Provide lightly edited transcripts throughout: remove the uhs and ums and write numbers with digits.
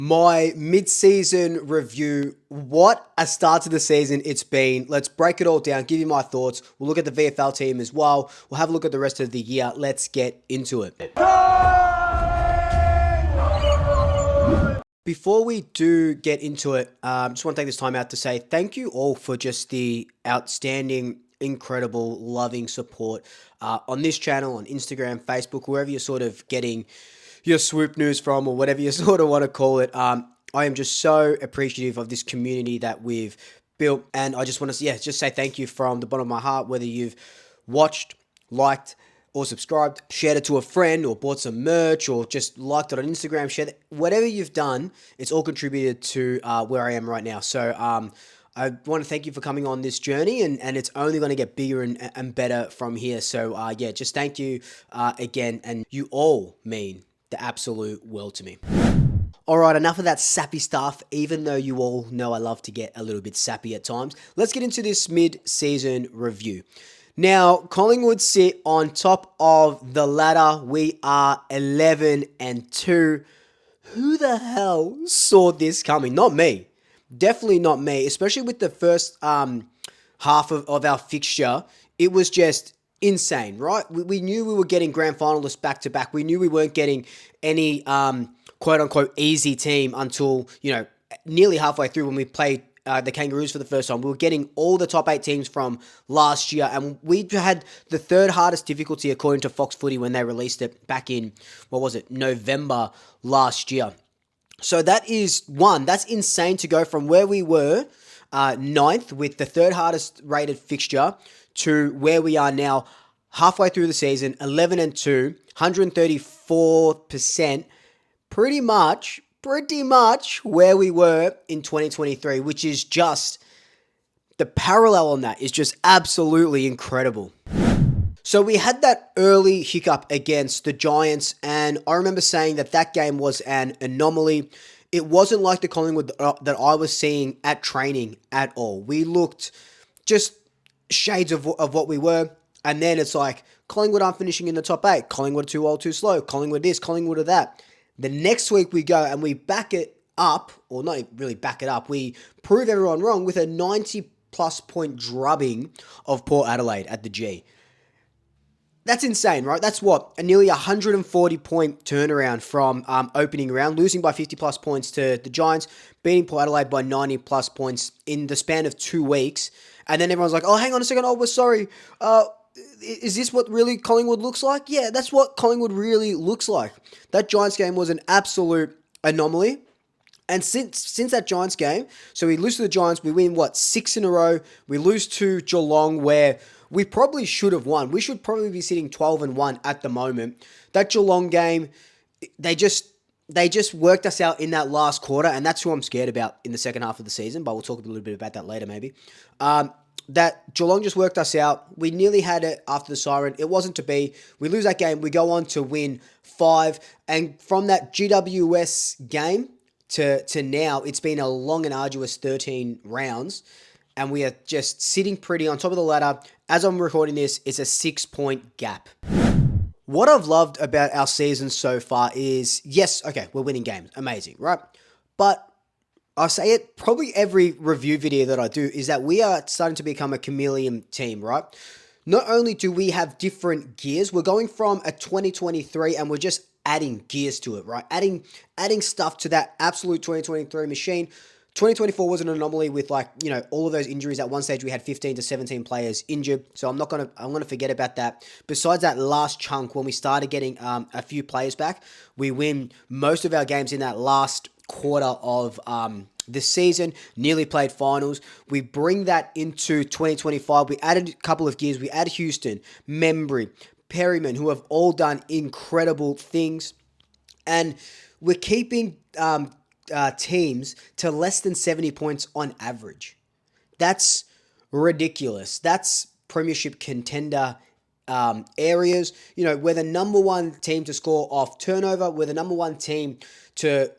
My mid-season review. What a start to the season it's been. Let's break it all down, give you my thoughts. We'll look at the VFL team as well. We'll have a look at the rest of the year. Let's get into it. Before we do get into it, just want to take this time out to say thank you all for just the outstanding, incredible, loving support on this channel, on Instagram, Facebook, wherever you're sort of getting your Swoop news from, or whatever you sort of want to call it. I am just so appreciative of this community that we've built, and I just want to just say thank you from the bottom of my heart, whether you've watched, liked, or subscribed, shared it to a friend, or bought some merch, or just liked it on Instagram, shared it. Whatever you've done, it's all contributed to where I am right now. So I want to thank you for coming on this journey, and it's only going to get bigger and better from here. So just thank you again, and you all mean the absolute world to me. All right, enough of that sappy stuff, even though you all know I love to get a little bit sappy at times. Let's get into this mid-season review. Now, Collingwood sit on top of the ladder. We are 11-2. Who the hell saw this coming? Not me. Definitely not me, especially with the first half of our fixture. It was just insane, right? We knew we were getting grand finalists back-to-back. We knew we weren't getting any quote-unquote easy team until, nearly halfway through when we played the Kangaroos for the first time. We were getting all the top 8 teams from last year, and we had the third hardest difficulty according to Fox Footy when they released it back in, November last year. So that is that's insane to go from where we were, 9th with the third hardest rated fixture, to where we are now halfway through the season, 11-2, 134%, pretty much where we were in 2023, which is just, the parallel on that is just absolutely incredible. So we had that early hiccup against the Giants, and I remember saying that game was an anomaly. It wasn't like the Collingwood that I was seeing at training at all. We looked just shades of what we were, and then it's like, Collingwood aren't finishing in the top 8. Collingwood are too old, too slow. Collingwood this, Collingwood of that. The next week we go and we back it up, or not really back it up, we prove everyone wrong with a 90-plus point drubbing of Port Adelaide at the G. That's insane, right? That's a nearly 140-point turnaround from opening round, losing by 50-plus points to the Giants, beating Port Adelaide by 90-plus points in the span of 2 weeks. And then everyone's like, oh, hang on a second, we're sorry. Is this what really Collingwood looks like? Yeah, that's what Collingwood really looks like. That Giants game was an absolute anomaly. And since that Giants game, so we lose to the Giants, we win, 6 in a row. We lose to Geelong, where we probably should have won. We should probably be sitting 12-1 at the moment. That Geelong game, they just worked us out in that last quarter, and that's who I'm scared about in the second half of the season, but we'll talk a little bit about that later maybe. That Geelong just worked us out. We nearly had it after the siren. It wasn't to be. We lose that game. We go on to win 5. And from that GWS game to now, it's been a long and arduous 13 rounds. And we are just sitting pretty on top of the ladder. As I'm recording this, it's a 6-point gap. What I've loved about our season so far is, yes, okay, we're winning games. Amazing, right? But I say it probably every review video that I do, is that we are starting to become a chameleon team, right? Not only do we have different gears, we're going from a 2023 and we're just adding gears to it, right? Adding stuff to that absolute 2023 machine. 2024 was an anomaly with all of those injuries. At one stage we had 15 to 17 players injured. So I'm going to forget about that. Besides that last chunk, when we started getting a few players back, we win most of our games in that last quarter of the season, nearly played finals. We bring that into 2025. We added a couple of gears. We added Houston, Membry, Perryman, who have all done incredible things. And we're keeping teams to less than 70 points on average. That's ridiculous. That's premiership contender areas. We're the number 1 team to score off turnover. We're the number 1 team to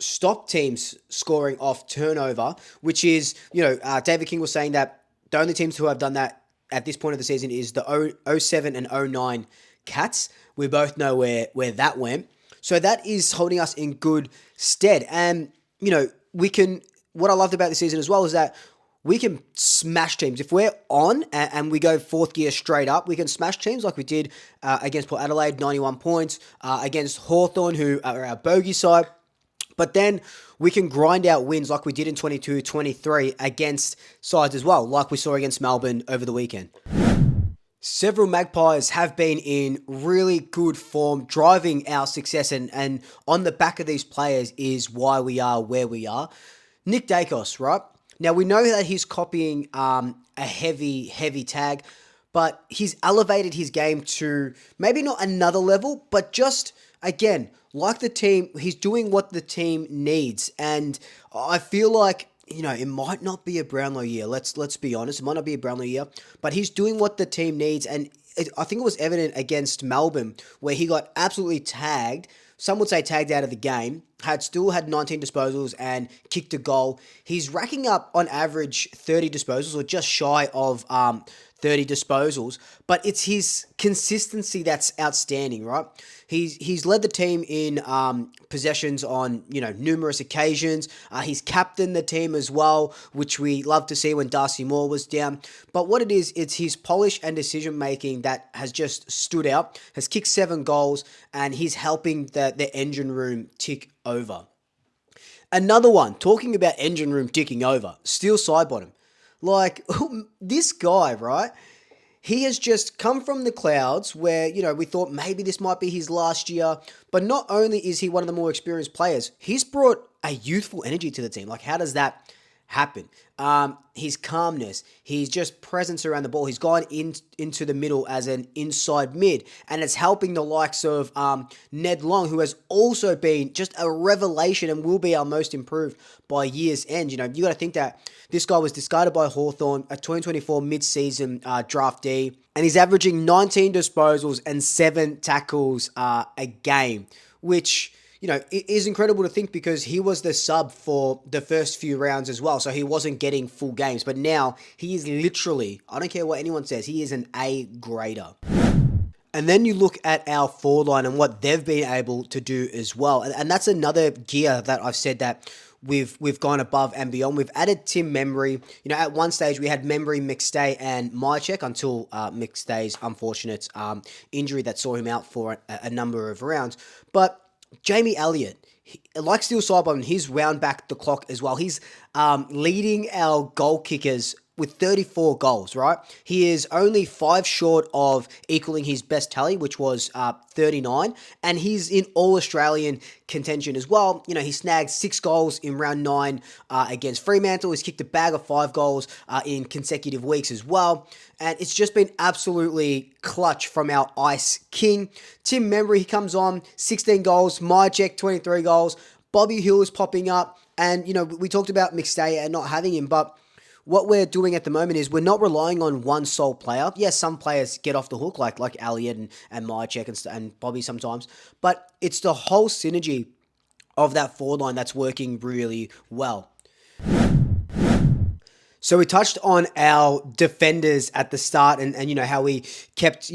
stop teams scoring off turnover, which is, David King was saying that the only teams who have done that at this point of the season is the 07 and 09 Cats. We both know where that went. So that is holding us in good stead. And, what I loved about this season as well is that we can smash teams. If we're on and we go fourth gear straight up, we can smash teams like we did against Port Adelaide, 91 points, against Hawthorn, who are our bogey side. But then we can grind out wins like we did in 22-23 against sides as well, like we saw against Melbourne over the weekend. Several Magpies have been in really good form, driving our success, and on the back of these players is why we are where we are. Nick Daicos, right? Now, we know that he's copying a heavy tag, but he's elevated his game to maybe not another level, but just, again, like the team, he's doing what the team needs. And I feel like, it might not be a Brownlow year. Let's be honest. It might not be a Brownlow year, but he's doing what the team needs. And I think it was evident against Melbourne where he got absolutely tagged. Some would say tagged out of the game, still had 19 disposals and kicked a goal. He's racking up on average 30 disposals or just shy of 30 disposals, but it's his consistency that's outstanding, right? He's led the team in possessions on numerous occasions. He's captained the team as well, which we love to see when Darcy Moore was down. But what it is, it's his polish and decision making that has just stood out. Has kicked 7 goals, and he's helping the engine room tick over. Another one, talking about engine room ticking over, Steel Sidebottom. Like, this guy, right? He has just come from the clouds where, we thought maybe this might be his last year. But not only is he one of the more experienced players, he's brought a youthful energy to the team. Like, how does that happen? His calmness, his just presence around the ball. He's gone into the middle as an inside mid, and it's helping the likes of Ned Long, who has also been just a revelation and will be our most improved by year's end. You got to think that this guy was discarded by Hawthorn, a 2024 mid-season draftee, and he's averaging 19 disposals and 7 tackles a game, which it is incredible to think because he was the sub for the first few rounds as well. So he wasn't getting full games. But now he is literally, I don't care what anyone says, he is an A grader. And then you look at our forward line and what they've been able to do as well. And that's another gear that I've said that we've gone above and beyond. We've added Tim Memory. At one stage we had Memory, McStay, and Mycheck until McStay's unfortunate injury that saw him out for a number of rounds. But Jamie Elliott, like Steel Sidebottom, he's wound back the clock as well. He's leading our goal kickers with 34 goals, right? He is only 5 short of equaling his best tally, which was 39, and he's in All-Australian contention as well. He snagged 6 goals in round 9 against Fremantle. He's kicked a bag of 5 goals in consecutive weeks as well, and it's just been absolutely clutch from our Ice King. Tim Memory, he comes on, 16 goals, Mycheck, 23 goals, Bobby Hill is popping up, and, we talked about McStay and not having him, but what we're doing at the moment is we're not relying on one sole player. Yes, some players get off the hook, like Elliott and Mycheck and Bobby sometimes, but it's the whole synergy of that forward line that's working really well. So we touched on our defenders at the start and how we kept,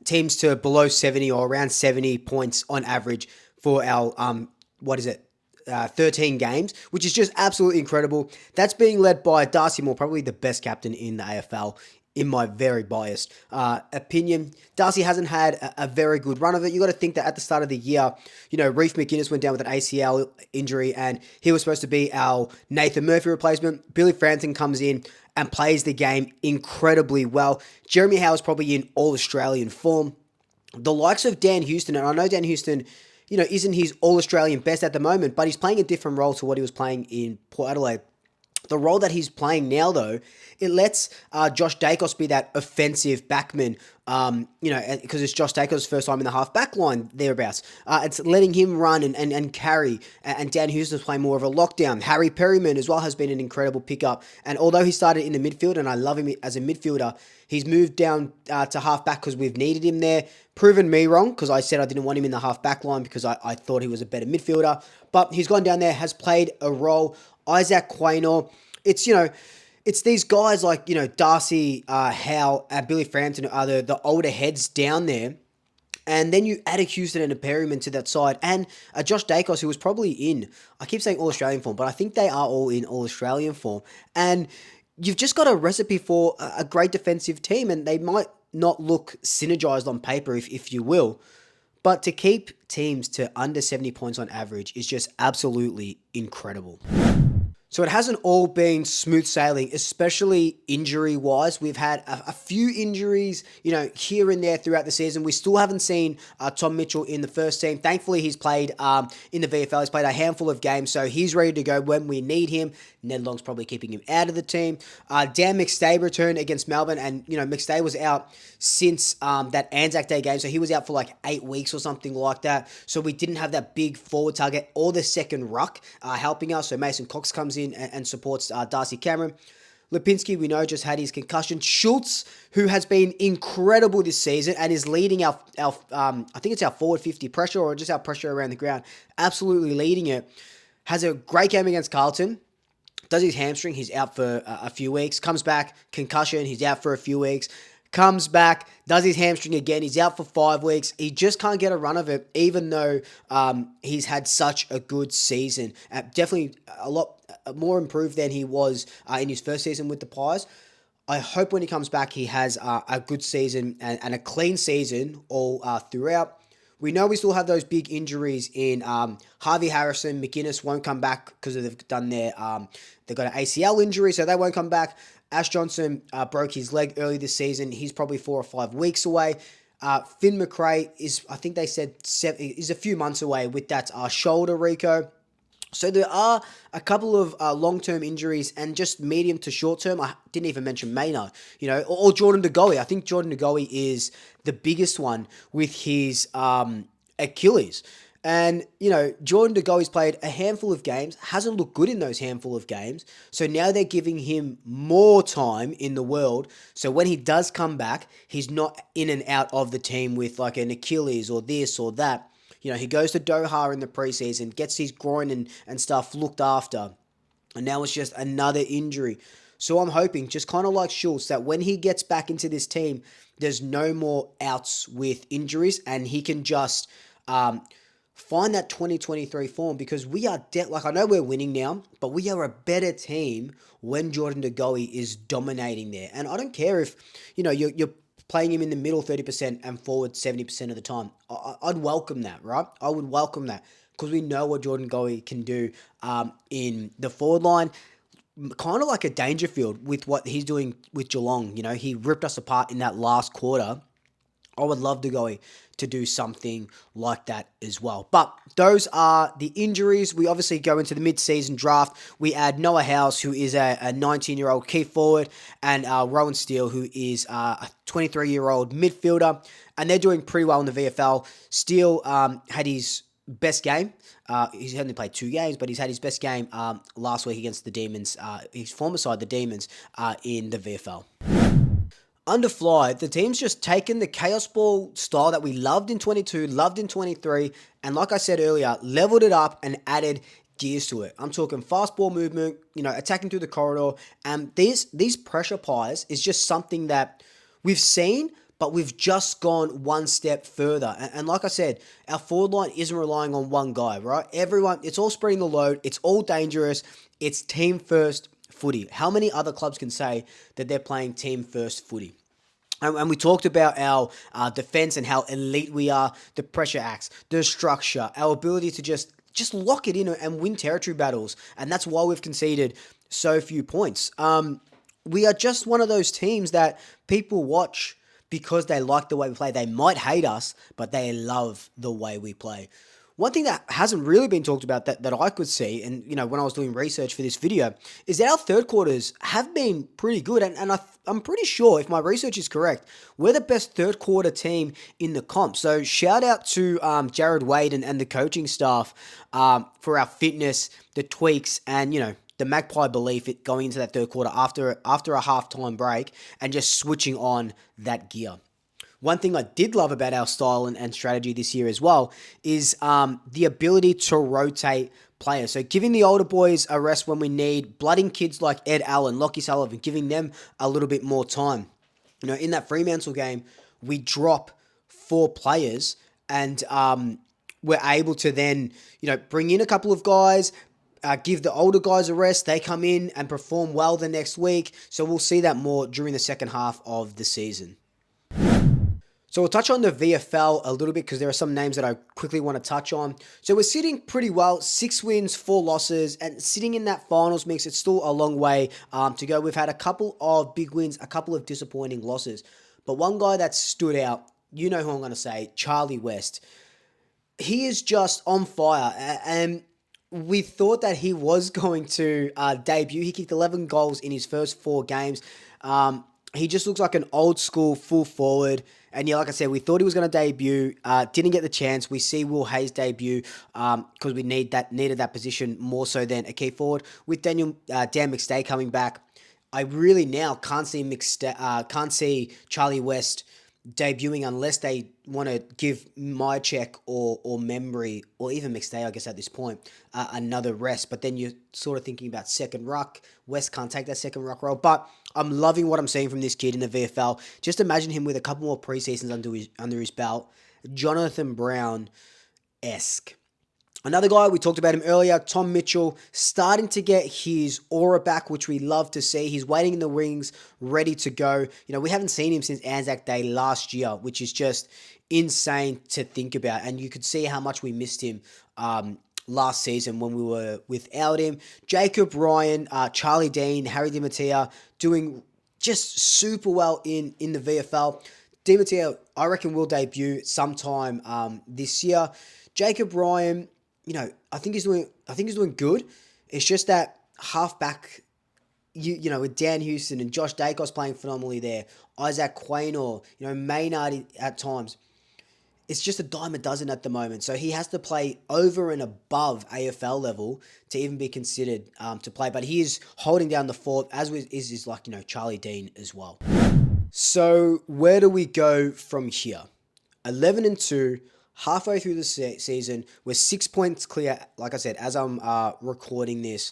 teams to below 70 or around 70 points on average for our, 13 games, which is just absolutely incredible. That's being led by Darcy Moore, probably the best captain in the AFL, in my very biased opinion. Darcy hasn't had a very good run of it. You got to think that at the start of the year, Reef McInnes went down with an ACL injury, and he was supposed to be our Nathan Murphy replacement. Billy Frampton comes in and plays the game incredibly well. Jeremy Howe's probably in All-Australian form. The likes of Dan Houston, and I know Dan Houston isn't his All-Australian best at the moment, but he's playing a different role to what he was playing in Port Adelaide. The role that he's playing now, though, it lets Josh Daicos be that offensive backman, because it's Josh Daicos' first time in the half-back line, thereabouts. It's letting him run and carry, and Dan Houston's playing more of a lockdown. Harry Perryman as well has been an incredible pickup, and although he started in the midfield, and I love him as a midfielder, he's moved down to half-back because we've needed him there. Proven me wrong, because I said I didn't want him in the half-back line because I thought he was a better midfielder, but he's gone down there, has played a role. Isaac Quaynor, it's these guys like, Darcy, Howe, and Billy Frampton are the older heads down there. And then you add a Houston and a Perryman to that side, and a Josh Daicos, who was probably in, I keep saying All-Australian form, but I think they are all in All-Australian form. And you've just got a recipe for a great defensive team, and they might not look synergized on paper, if you will. But to keep teams to under 70 points on average is just absolutely incredible. So it hasn't all been smooth sailing, especially injury-wise. We've had a few injuries, here and there throughout the season. We still haven't seen Tom Mitchell in the first team. Thankfully, he's played in the VFL. He's played a handful of games, so he's ready to go when we need him. Ned Long's probably keeping him out of the team. Dan McStay returned against Melbourne, and, McStay was out since that Anzac Day game, so he was out for like 8 weeks or something like that. So we didn't have that big forward target or the second ruck helping us. So Mason Cox comes in and supports Darcy Cameron. Lipinski, we know, just had his concussion. Schultz, who has been incredible this season and is leading our I think it's our forward 50 pressure, or just our pressure around the ground, absolutely leading it. Has a great game against Carlton. Does his hamstring, he's out for a few weeks. Comes back, concussion, he's out for a few weeks. Comes back, does his hamstring again, he's out for 5 weeks. He just can't get a run of it, even though he's had such a good season. Definitely a lot more improved than he was in his first season with the Pies. I hope when he comes back, he has a good season and a clean season all throughout. We know we still have those big injuries in Harvey Harrison. McInnes won't come back because they've done they've got an ACL injury, so they won't come back. Ash Johnson broke his leg early this season. He's probably 4 or 5 weeks away. Finn McRae is, I think they said, is a few months away with that shoulder, Rico. So there are a couple of long-term injuries and just medium to short-term. I didn't even mention Maynard, or Jordan De Goey. I think Jordan De Goey is the biggest one with his Achilles. And, Jordan De Goey's played a handful of games, hasn't looked good in those handful of games. So now they're giving him more time in the world. So when he does come back, he's not in and out of the team with like an Achilles or this or that. He goes to Doha in the preseason, gets his groin and stuff looked after. And now it's just another injury. So I'm hoping, just kind of like Schultz, that when he gets back into this team, there's no more outs with injuries and he can just find that 2023 form, because we are, I know we're winning now, but we are a better team when Jordan De Goey is dominating there. And I don't care if, you're playing him in the middle 30% and forward 70% of the time. I'd welcome that, right? I would welcome that because we know what Jordan Goey can do in the forward line. Kind of like a Dangerfield with what he's doing with Geelong. He ripped us apart in that last quarter. I would love De Goey to do something like that as well. But those are the injuries. We obviously go into the mid-season draft. We add Noah House, who is a 19-year-old key forward, and Rowan Steele, who is a 23-year-old midfielder. And they're doing pretty well in the VFL. Steele had his best game. He's only played 2 games, but he's had his best game last week against the Demons, his former side, the Demons, in the VFL. Under Fly, the team's just taken the chaos ball style that we loved in 22, loved in 23, and like I said earlier, leveled it up and added gears to it. I'm talking fast ball movement, attacking through the corridor, and these pressure pies is just something that we've seen, but we've just gone one step further. And like I said, our forward line isn't relying on one guy, right? Everyone, it's all spreading the load, it's all dangerous, it's team first footy. How many other clubs can say that they're playing team first footy? And we talked about our defense and how elite we are, the pressure acts, the structure, our ability to just lock it in and win territory battles. And that's why we've conceded so few points. We are just one of those teams that people watch because they like the way we play. They might hate us, but they love the way we play. One thing that hasn't really been talked about that I could see, and when I was doing research for this video, is that our third quarters have been pretty good, and I'm pretty sure, if my research is correct, we're the best third quarter team in the comp. So shout out to Jared Wade and the coaching staff for our fitness, the tweaks, and the Magpie belief going into that third quarter after a halftime break and just switching on that gear. One thing I did love about our style and strategy this year as well is the ability to rotate players. So giving the older boys a rest when we need, blooding kids like Ed Allen, Lockie Sullivan, giving them a little bit more time. In that Fremantle game, we drop 4 players, and we're able to then, bring in a couple of guys, give the older guys a rest. They come in and perform well the next week. So we'll see that more during the second half of the season. So we'll touch on the VFL a little bit because there are some names that I quickly want to touch on. So we're sitting pretty well, 6 wins, 4 losses, and sitting in that finals mix. It's still a long way to go. We've had a couple of big wins, a couple of disappointing losses. But one guy that stood out, you know who I'm going to say, Charlie West. He is just on fire, and we thought that he was going to debut. He kicked 11 goals in his first 4 games. He just looks like an old school full forward. And yeah, like I said, we thought he was going to debut. Didn't get the chance. We see Will Hayes debut because we needed that position more so than a key forward. With Dan McStay coming back, I really now can't see Charlie West debuting unless they want to give Myercheck or Membry or even McStay, I guess at this point, another rest. But then you're sort of thinking about second ruck. West can't take that second ruck role. But I'm loving what I'm seeing from this kid in the VFL. Just imagine him with a couple more preseasons under his belt. Jonathan Brown-esque. Another guy, we talked about him earlier, Tom Mitchell, starting to get his aura back, which we love to see. He's waiting in the wings, ready to go. We haven't seen him since Anzac Day last year, which is just insane to think about. And you could see how much we missed him last season when we were without him. Jacob Ryan, Charlie Dean, Harry DiMattia doing just super well in the VFL. DiMattia, I reckon, will debut sometime this year. Jacob Ryan, I think he's doing good. It's just that halfback, with Dan Houston and Josh Daicos playing phenomenally there, Isaac Quaynor, Maynard at times. It's just a dime a dozen at the moment. So he has to play over and above AFL level to even be considered to play. But he is holding down the fort, as is like, Charlie Dean as well. So where do we go from here? 11-2. Halfway through the season, we're 6 points clear, like I said, as I'm recording this.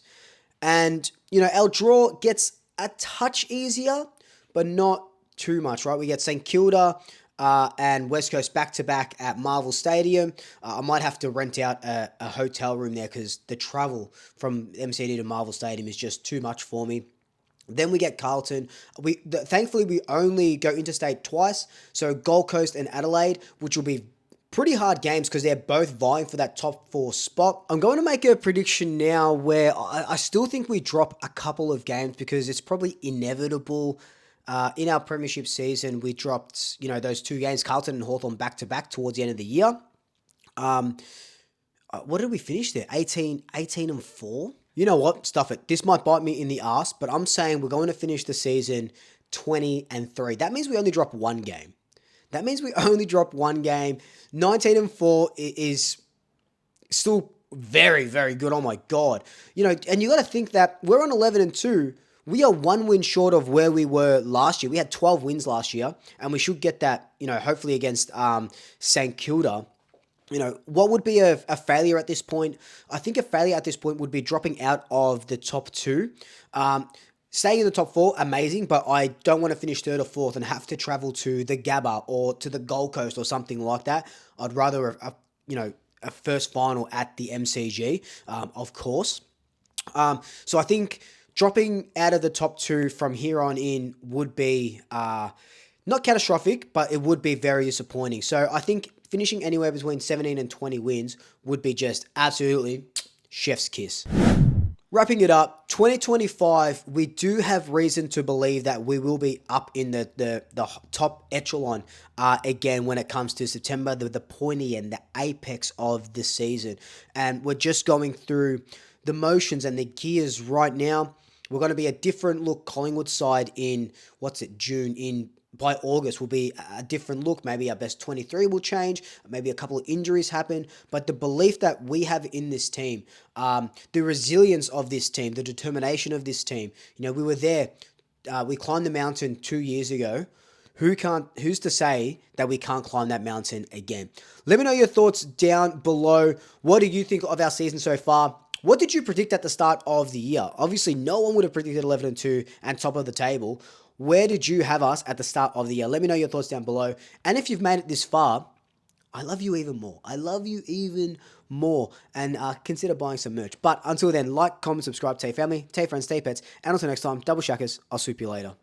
And, our draw gets a touch easier, but not too much, right? We get St Kilda and West Coast back-to-back at Marvel Stadium. I might have to rent out a hotel room there because the travel from MCD to Marvel Stadium is just too much for me. Then we get Carlton. Thankfully, we only go interstate twice. So Gold Coast and Adelaide, which will be pretty hard games because they're both vying for that top 4 spot. I'm going to make a prediction now where I still think we drop a couple of games because it's probably inevitable. In our premiership season, we dropped, those 2 games, Carlton and Hawthorn back-to-back towards the end of the year. What did we finish there? 18-4? You know what? Stuff it. This might bite me in the ass, but I'm saying we're going to finish the season 20-3. That means we only drop 1 game. 19-4 is still very, very good. Oh my God. And you got to think that we're on 11-2. We are 1 win short of where we were last year. We had 12 wins last year, and we should get that, hopefully against St Kilda. What would be a failure at this point? I think a failure at this point would be dropping out of the top 2. Staying in the top 4, amazing, but I don't want to finish 3rd or 4th and have to travel to the Gabba or to the Gold Coast or something like that. I'd rather, a first final at the MCG, of course. So I think dropping out of the top 2 from here on in would be not catastrophic, but it would be very disappointing. So I think finishing anywhere between 17 and 20 wins would be just absolutely chef's kiss. Wrapping it up, 2025, we do have reason to believe that we will be up in the top echelon again when it comes to September, the pointy and the apex of the season. And we're just going through the motions and the gears right now. We're going to be a different look Collingwood side in, June. By August will be a different look. Maybe our best 23 will change. Maybe a couple of injuries happen. But the belief that we have in this team, the resilience of this team, the determination of this team. We were there. We climbed the mountain 2 years ago. Who's to say that we can't climb that mountain again? Let me know your thoughts down below. What do you think of our season so far? What did you predict at the start of the year? Obviously, no one would have predicted 11-2 and top of the table. Where did you have us at the start of the year? Let me know your thoughts down below. And if you've made it this far, I love you even more. I love you even more. And consider buying some merch. But until then, like, comment, subscribe, tell your family, tell your friends, tell your pets. And until next time, double shackers. I'll swoop you later.